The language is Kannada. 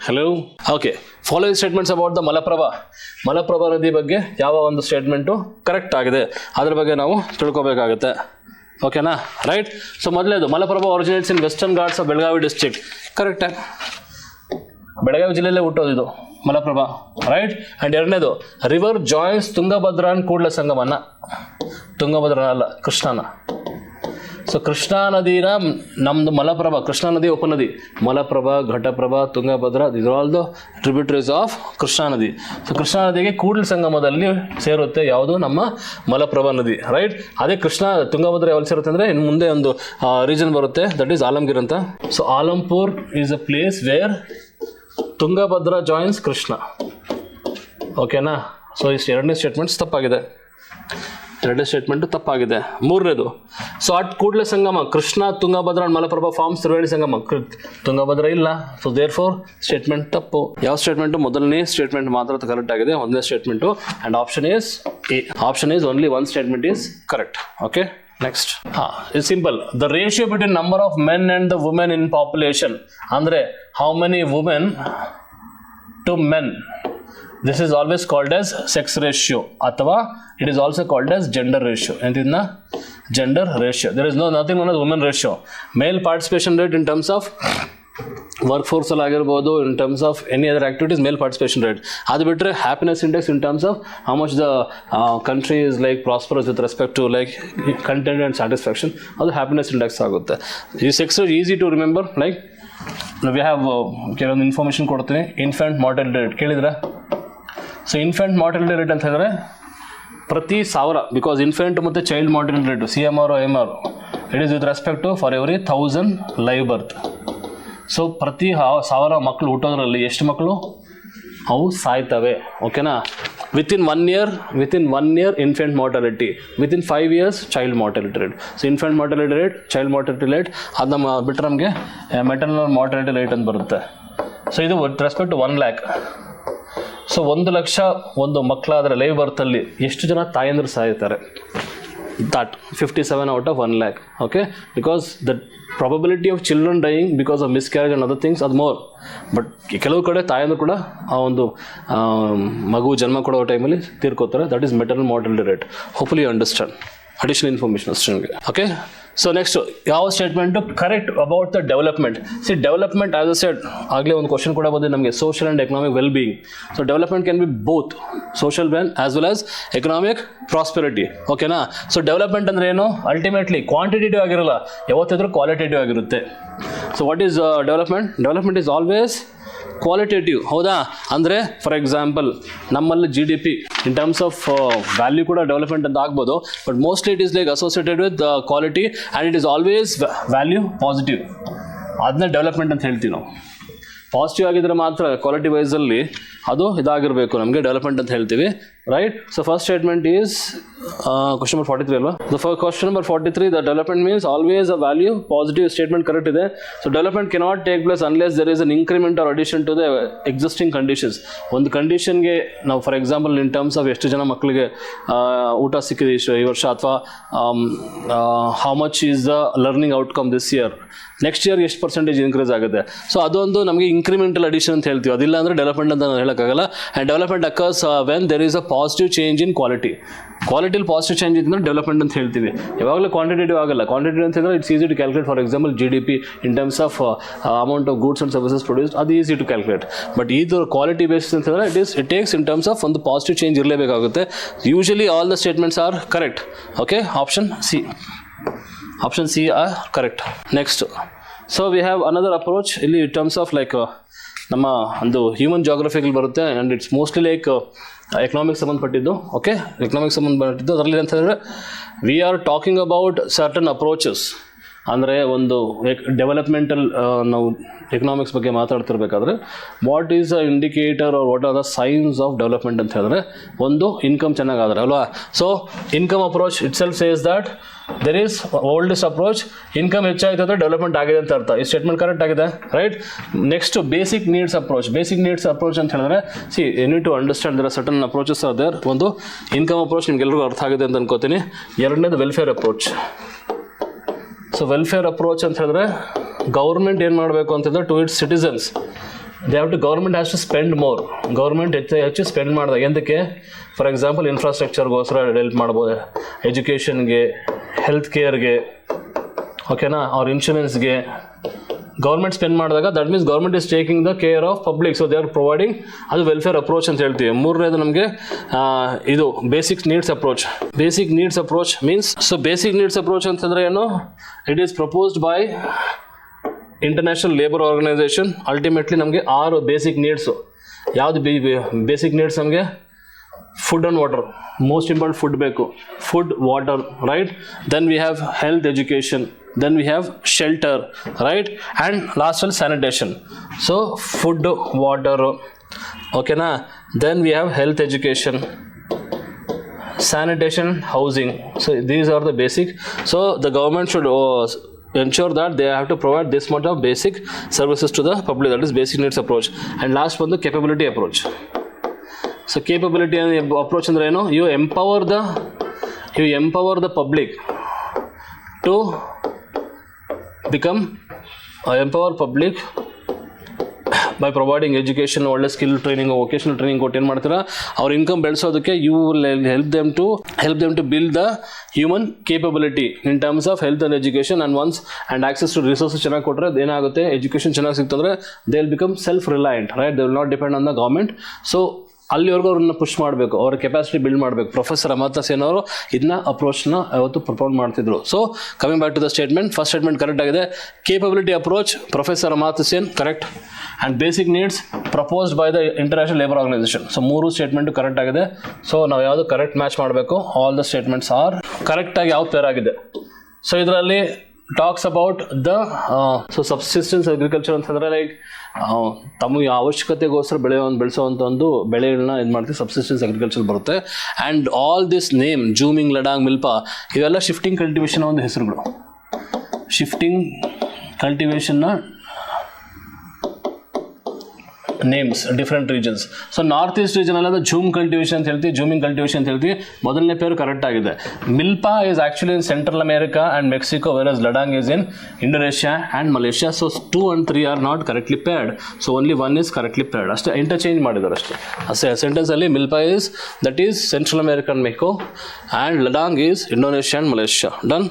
Hello. Okay, following statements about the Malaprabha ನದಿ ಬಗ್ಗೆ ಯಾವ ಒಂದು ಸ್ಟೇಟ್ಮೆಂಟು ಕರೆಕ್ಟ್ ಆಗಿದೆ ಅದ್ರ ಬಗ್ಗೆ ನಾವು ತಿಳ್ಕೊಬೇಕಾಗುತ್ತೆ. ಓಕೆನಾ, ರೈಟ್. ಸೊ ಮೊದಲೇದು, Malaprabha originates in Western Ghats of Belagavi district. ಕರೆಕ್ಟಾ? ಬೆಳಗಾವಿ ಜಿಲ್ಲೆಯಲ್ಲೇ ಹುಟ್ಟೋದಿದು ಮಲಪ್ರಭಾ, ರೈಟ್. ಆ್ಯಂಡ್ ಎರಡನೇದು, river joins Tungabhadra and Kudala ಸಂಗಮನ. ತುಂಗಭದ್ರಾ ಅಲ್ಲ, ಕೃಷ್ಣನ. ಸೊ ಕೃಷ್ಣಾ ನದಿನ ನಮ್ಮದು ಮಲಪ್ರಭಾ, ಕೃಷ್ಣಾ ನದಿ ಉಪನದಿ. Malaprabha, Ghataprabha, Tungabhadra, this are all the tributaries of Krishna ನದಿ. ಸೊ ಕೃಷ್ಣಾ ನದಿಗೆ ಕೂಡಲ ಸಂಗಮದಲ್ಲಿ ಸೇರುತ್ತೆ ಯಾವುದು? ನಮ್ಮ ಮಲಪ್ರಭಾ ನದಿ, ರೈಟ್. ಅದೇ ತುಂಗಭದ್ರಾ ಯಾವಾಗ ಸೇರುತ್ತೆ ಅಂದರೆ ಇನ್ನು ಮುಂದೆ ಒಂದು ರೀಜನ್ ಬರುತ್ತೆ, ದಟ್ ಈಸ್ ಆಲಂಗೀರ್ ಅಂತ. So Alampur is a place where Tungabhadra joins Krishna. ಓಕೆನಾ? ಸೊ ಇಷ್ಟು ಎರಡನೇ ಸ್ಟೇಟ್ಮೆಂಟ್ಸ್ ತಪ್ಪಾಗಿದೆ. ಎರಡನೇ ಸ್ಟೇಟ್ಮೆಂಟು ತಪ್ಪಾಗಿದೆ. ಮೂರನೇದು, so at Kudala Sangama Krishna Tungabhadra and Malaprabha forms Triveni Sangama. Tungabhadra ಇಲ್ಲ, ಸೊ ದೇರ್ ಫೋರ್ ಸ್ಟೇಟ್ಮೆಂಟ್ ತಪ್ಪು. ಯಾವ ಸ್ಟೇಟ್ಮೆಂಟು? ಮೊದಲನೇ ಸ್ಟೇಟ್ಮೆಂಟ್ ಮಾತ್ರ ಕರೆಕ್ಟ್ ಆಗಿದೆ, ಒಂದನೇ statement. And option is A. Option is only one statement is correct. Okay, next. It's simple. The ratio between number of men and the women in population ಅಂದರೆ how many women to men. This is always called as sex ratio ಅಥವಾ it is also called as gender ratio. ಎಂತಿದ್ನ? Gender ratio. There is nothing known as women ratio. Male participation rate in terms of work ಅಲ್ಲಿ ಆಗಿರ್ಬೋದು, in terms of any other activities, male participation rate. ಅದು ಬಿಟ್ಟರೆ happiness index in terms of how much the country is like prosperous with respect to like content and satisfaction, ಅದು ಹ್ಯಾಪಿನೆಸ್ ಇಂಡೆಕ್ಸ್ ಆಗುತ್ತೆ. ಈ ಸೆಕ್ಸ್ easy to remember. Like we have ಕೆಲವೊಂದು ಇನ್ಫಾರ್ಮೇಷನ್ ಕೊಡ್ತೀನಿ. ಇನ್ಫ್ಯಾಂಟ್ ಮಾರ್ಟಾಲಿಟಿ ರೇಟ್ ಕೇಳಿದ್ರೆ? ಸೊ ಇನ್ಫ್ಯಾಂಟ್ ಮಾರ್ಟಾಲಿಟಿ ರೇಟ್ ಅಂತ ಹೇಳಿದ್ರೆ ಪ್ರತಿ 1000, ಬಿಕಾಸ್ ಇನ್ಫ್ಯಾಂಟ್ ಮತ್ತು child mortality rate CMR MR, it is with respect to for every 1000 live birth. So ಪ್ರತಿ 1000 ಮಕ್ಕಳು ಹುಟ್ಟೋದ್ರಲ್ಲಿ ಎಷ್ಟು ಮಕ್ಕಳು ಅವು ಸಾಯ್ತವೆ? ಓಕೆನಾ? Within one year infant mortality, within 5 years child mortality rate. So infant mortality rate, child mortality rate, ಅದು ನಮ್ಮ ಬಿಟ್ಟರೆ ನಮಗೆ ಮೆಟರ್ನಲ್ ಮಾರ್ಟಾಲಿಟಿ ರೇಟ್ ಅಂತ ಬರುತ್ತೆ. ಸೊ ಇದು with respect to 1 lakh. So 1 ಲಕ್ಷ ಒಂದು ಮಕ್ಕಳಾದರೆ ಲೈವ್ ಬರ್ತಲ್ಲಿ ಎಷ್ಟು ಜನ ತಾಯಂದ್ರು ಸಾಯ್ತಾರೆ? That 57 out of 1 lakh. Okay, because the probability of children dying because of miscarriage and other things ಅದು ಮೋರ್. ಬಟ್ ಕೆಲವು ಕಡೆ ತಾಯಂದ್ರು ಕೂಡ ಆ ಒಂದು ಮಗು ಜನ್ಮ ಕೊಡೋ ಟೈಮಲ್ಲಿ ತೀರ್ಕೋತಾರೆ. That is maternal mortality rate. Hopefully you understand. Additional information ಅಷ್ಟೇ ನಿಮಗೆ. ಓಕೆ, ಸೊ ನೆಕ್ಸ್ಟ್ ಯಾವ statement correct about the development? C development as a said ಆಗಲೇ ಒಂದು ಕ್ವಶನ್ ಕೂಡ ಬಂದಿದೆ ನಮಗೆ, social and economic well being. So development can be both social well as well as economic prosperity. ಓಕೆನಾ? ಸೊ ಡೆವಲಪ್ಮೆಂಟ್ ಅಂದರೆ ಏನು? ಅಲ್ಟಿಮೇಟ್ಲಿ ಕ್ವಾಂಟಿಟೇಟಿವ್ ಆಗಿರಲ್ಲ, ಯಾವತ್ತಿದ್ರೂ ಕ್ವಾಲಿಟೇಟಿವ್ ಆಗಿರುತ್ತೆ. So what is development? Development is always qualitative. ಹೌದಾ? ಅಂದರೆ ಫಾರ್ ಎಕ್ಸಾಂಪಲ್ ನಮ್ಮಲ್ಲಿ GDP in terms of value ಕೂಡ ಡೆವಲಪ್ಮೆಂಟ್ ಅಂತ ಆಗ್ಬೋದು, but mostly it is like associated with quality and it is always value positive. ಅದನ್ನ ಡೆವಲಪ್ಮೆಂಟ್ ಅಂತ ಹೇಳ್ತೀವಿ ನಾವು. ಪಾಸಿಟಿವ್ ಆಗಿದ್ರೆ ಮಾತ್ರ ಕ್ವಾಲಿಟಿ ವೈಸಲ್ಲಿ ಅದು ಇದಾಗಿರಬೇಕು, ನಮಗೆ ಡೆವಲಪ್ಮೆಂಟ್ ಅಂತ ಹೇಳ್ತೀವಿ, right? So first statement is question number 43 ಅಲ್ವಾ? Question number 43, the development means always a value positive. Statement correct ಇದೆ. So development cannot take place unless there is an increment or addition to the existing conditions. ಒಂದು ಕಂಡೀಷನ್ಗೆ ನಾವು for example in terms of ಎಷ್ಟು ಜನ ಮಕ್ಕಳಿಗೆ ಊಟ ಸಿಕ್ಕಿದೆ ಈ ವರ್ಷ, ಅಥವಾ how much is the learning outcome this year, next year ಎಷ್ಟು ಪರ್ಸೆಂಟೇಜ್ ಇನ್ಕ್ರೀಸ್ ಆಗುತ್ತೆ. ಸೊ ಅದೊಂದು ನಮಗೆ ಇನ್ಕ್ರಿಮೆಂಟಲ್ ಅಡಿಷನ್ ಅಂತ ಹೇಳ್ತೀವಿ. ಅದಿಲ್ಲ ಅಂದರೆ ಡೆವಲಪ್ಮೆಂಟ್ ಅಂತ ಹೇಳೋಕ್ಕಾಗಲ್ಲ. And development occurs when there is a positive change in quality. ಕ್ವಾಲಿಟಿಲಿ ಪಾಸಿಟಿವ್ ಚೇಂಜ್ ಇದ್ದರೆ ಡೆವಲಪ್ಮೆಂಟ್ ಅಂತ ಹೇಳ್ತೀವಿ. ಯಾವಾಗಲೂ ಕ್ವಾಂಟಿಟೇಟಿವ್ ಆಗಲ್ಲ. ಕ್ವಾಂಟಿಟೇಟಿವ್ ಅಂತ ಹೇಳಿದ್ರೆ it's easy to calculate. For example GDP in terms of amount of goods and services produced, ಅದು ಈಸಿ ಟು ಕ್ಯಾಲ್ಕುಲೇಟ್. ಬಟ್ ಇದು ಕ್ವಾಲಿಟಿ ಬೇಸ್ಡ್ ಅಂತ ಹೇಳಿದ್ರೆ it takes in terms of ಒಂದು ಪಾಸಿಟಿವ್ ಚೇಂಜ್ ಇರಲೇಬೇಕಾಗುತ್ತೆ. Usually all the statements are correct. Okay, option C are correct. Next, so we have another approach ಇಲ್ಲಿ ಇನ್ ಟರ್ಮ್ಸ್ ಆಫ್ ಲೈಕ್ ನಮ್ಮ ಒಂದು ಹ್ಯೂಮನ್ ಜಾಗ್ರಫಿಗಳು ಬರುತ್ತೆ. And it's mostly like economics ಸಂಬಂಧಪಟ್ಟಿದ್ದು. ಓಕೆ, ಎಕನಾಮಿಕ್ಸ್ ಸಂಬಂಧಪಟ್ಟಿದ್ದು. ಅದರಲ್ಲಿ ಅಂತ ಹೇಳಿದ್ರೆ we are talking about certain approaches. ಅಂದರೆ ಒಂದು ಡೆವಲಪ್ಮೆಂಟಲ್ ನಾವು ಎಕನಾಮಿಕ್ಸ್ ಬಗ್ಗೆ ಮಾತಾಡ್ತಿರ್ಬೇಕಾದ್ರೆ what is a indicator or what are the signs of development ಅಂತ ಹೇಳಿದ್ರೆ ಒಂದು ಇನ್ಕಮ್ ಚೆನ್ನಾಗಾದ್ರೆ ಅಲ್ವಾ. So income approach itself says that there is oldest approach. Income ಹೆಚ್ಚಾಯಿತು ಅಂದರೆ ಡೆವಲಪ್ಮೆಂಟ್ ಆಗಿದೆ ಅಂತ ಅರ್ಥ. ಈ ಸ್ಟೇಟ್ಮೆಂಟ್ ಕರೆಕ್ಟ್ ಆಗಿದೆ, right? Next basic needs approach. Basic needs approach ಅಂತ ಹೇಳಿದ್ರೆ see you need to understand there are certain approaches are there. ಒಂದು ಇನ್ಕಮ್ ಅಪ್ರೋಚ್ ನಿಮ್ಗೆಲ್ಲರಿಗೂ ಅರ್ಥ ಆಗಿದೆ ಅಂತ ಅನ್ಕೋತೀನಿ. ಎರಡನೇದು welfare approach. So welfare approach ಅಂತ ಹೇಳಿದ್ರೆ ಗೌರ್ಮೆಂಟ್ ಏನು ಮಾಡಬೇಕು ಅಂತಂದರೆ to its citizens government has to spend more. Government ಹೆಚ್ಚು ಸ್ಪೆಂಡ್ ಮಾಡಿದಾಗ ಎಂದಕ್ಕೆ, ಫಾರ್ ಎಕ್ಸಾಂಪಲ್ ಇನ್ಫ್ರಾಸ್ಟ್ರಕ್ಚರ್ಗೋಸ್ಕರ ಹೆಲ್ಪ್ ಮಾಡ್ಬೋದು, ಎಜುಕೇಷನ್ಗೆ, ಹೆಲ್ತ್ ಕೇರ್ಗೆ, ಓಕೆನಾ, ಅವ್ರ ಇನ್ಶೂರೆನ್ಸ್ಗೆ ಗೌರ್ಮೆಂಟ್ ಸ್ಪೆಂಡ್ ಮಾಡಿದಾಗ that means government is taking the care of public, so they are providing, ಅದು ವೆಲ್ಫೇರ್ ಅಪ್ರೋಚ್ ಅಂತ ಹೇಳ್ತೀವಿ. ಮೂರನೇದು ನಮಗೆ ಇದು basic needs approach. Basic needs approach means, so basic needs approach ಅಂತಂದರೆ ಏನು, it is proposed by International Labour Organisation. Ultimately ನಮಗೆ 6 ಬೇಸಿಕ್ ನೀಡ್ಸು. ಯಾವುದು ಬೇಸಿಕ್ ನೀಡ್ಸ್ ನಮಗೆ? Food and water, most important food ಬೇಕು, food, water, right. Then we have health, education, then we have shelter, right, and last one sanitation. So food, water, okay na, then we have health, education, sanitation, housing. So these are the basic. So the government should ensure that they have to provide this much of basic services to the public, that is basic needs approach. And last one, the capability approach. So capability approach andre eno, you empower the public to empower public by providing education, ಒಳ್ಳೆ ಸ್ಕಿಲ್ ಟ್ರೈನಿಂಗ್, ವೊಕೇಶನಲ್ ಟ್ರೈನಿಂಗ್ ಕೊಟ್ಟು ಏನು ಮಾಡ್ತೀರಾ, ಅವ್ರ ಇನ್ಕಮ್ ಬೆಳೆಸೋದಕ್ಕೆ you will help them to build the human capability in terms of health and education and access to resources ಚೆನ್ನಾಗಿ ಕೊಟ್ಟರೆ ಏನಾಗುತ್ತೆ, ಎಜುಕೇಷನ್ ಚೆನ್ನಾಗಿ ಸಿಕ್ತಂದ್ರೆ they will become self reliant, right, they will not depend on the government. So ಅಲ್ಲಿವರೆಗೂ ಅವ್ರನ್ನ ಪುಷ್ ಮಾಡಬೇಕು, ಅವ್ರ ಕೆಪಾಸಿಟಿ ಬಿಲ್ಡ್ ಮಾಡಬೇಕು. ಪ್ರೊಫೆಸರ್ ಅಮರ್ತ್ಯ ಸೇನ್ ಅವರು ಇದನ್ನ ಅಪ್ರೋಚ್ನ ಅವತ್ತು ಪ್ರಪೋಸ್ ಮಾಡ್ತಿದ್ರು. So coming back to the statement, first statement correct ಆಗಿದೆ. Capability approach professor Amartya Sen, correct. And basic needs proposed by the International Labour Organisation. So 3 statement correct ಆಗಿದೆ. ಸೊ ನಾವು ಯಾವುದು ಕರೆಕ್ಟ್ ಮ್ಯಾಚ್ ಮಾಡಬೇಕು. ಆಲ್ ದ ಸ್ಟೇಟ್ಮೆಂಟ್ಸ್ ಆರ್ ಕರೆಕ್ಟಾಗಿ ಯಾವ್ದು ಪೇರ್ ಆಗಿದೆ. ಸೊ ಇದರಲ್ಲಿ talks about the subsistence agriculture ಅಂತಂದರೆ ಲೈಕ್ ತಮಗೆ ಅವಶ್ಯಕತೆಗೋಸ್ಕರ ಬೆಳೆಸೋವಂಥ ಒಂದು ಬೆಳೆಗಳನ್ನ ಇದು ಮಾಡ್ತೀವಿ, ಸಬ್ಸಿಸ್ಟೆನ್ಸ್ ಅಗ್ರಿಕಲ್ಚರ್ ಬರುತ್ತೆ. And all this name jhuming, ladang, ಮಿಲ್ಪಾ ಇವೆಲ್ಲ ಶಿಫ್ಟಿಂಗ್ ಕಲ್ಟಿವೇಷನ್ ಒಂದು ಹೆಸರುಗಳು. ಶಿಫ್ಟಿಂಗ್ ಕಲ್ಟಿವೇಷನ್ನ names different regions. So north east region ಅಲ್ಲ ಜೂಮ್ ಕಲ್ಟಿವೇಷನ್ ಅಂತ ಹೇಳ್ತೀವಿ, ಜೂಮಿಂಗ್ ಕಲ್ಟಿವೇಷನ್ ಅಂತ ಹೇಳ್ತೀವಿ. ಮೊದಲನೇ ಪೇರು ಕರೆಕ್ಟ್ ಆಗಿದೆ. Milpa is actually in Central America and Mexico, versus ladang is in Indonesia and Malaysia. So 2 and 3 are not correctly paired. So only 1 is correctly paired. ಅಷ್ಟೇ ಇಂಟರ್ಚೇಂಜ್ ಮಾಡಿದ್ದಾರೆ ಅಷ್ಟೇ ಸೆಂಟೆನ್ಸಲ್ಲಿ. Milpa is that is Central American Mexico and ladang is Indonesia and Malaysia. Done.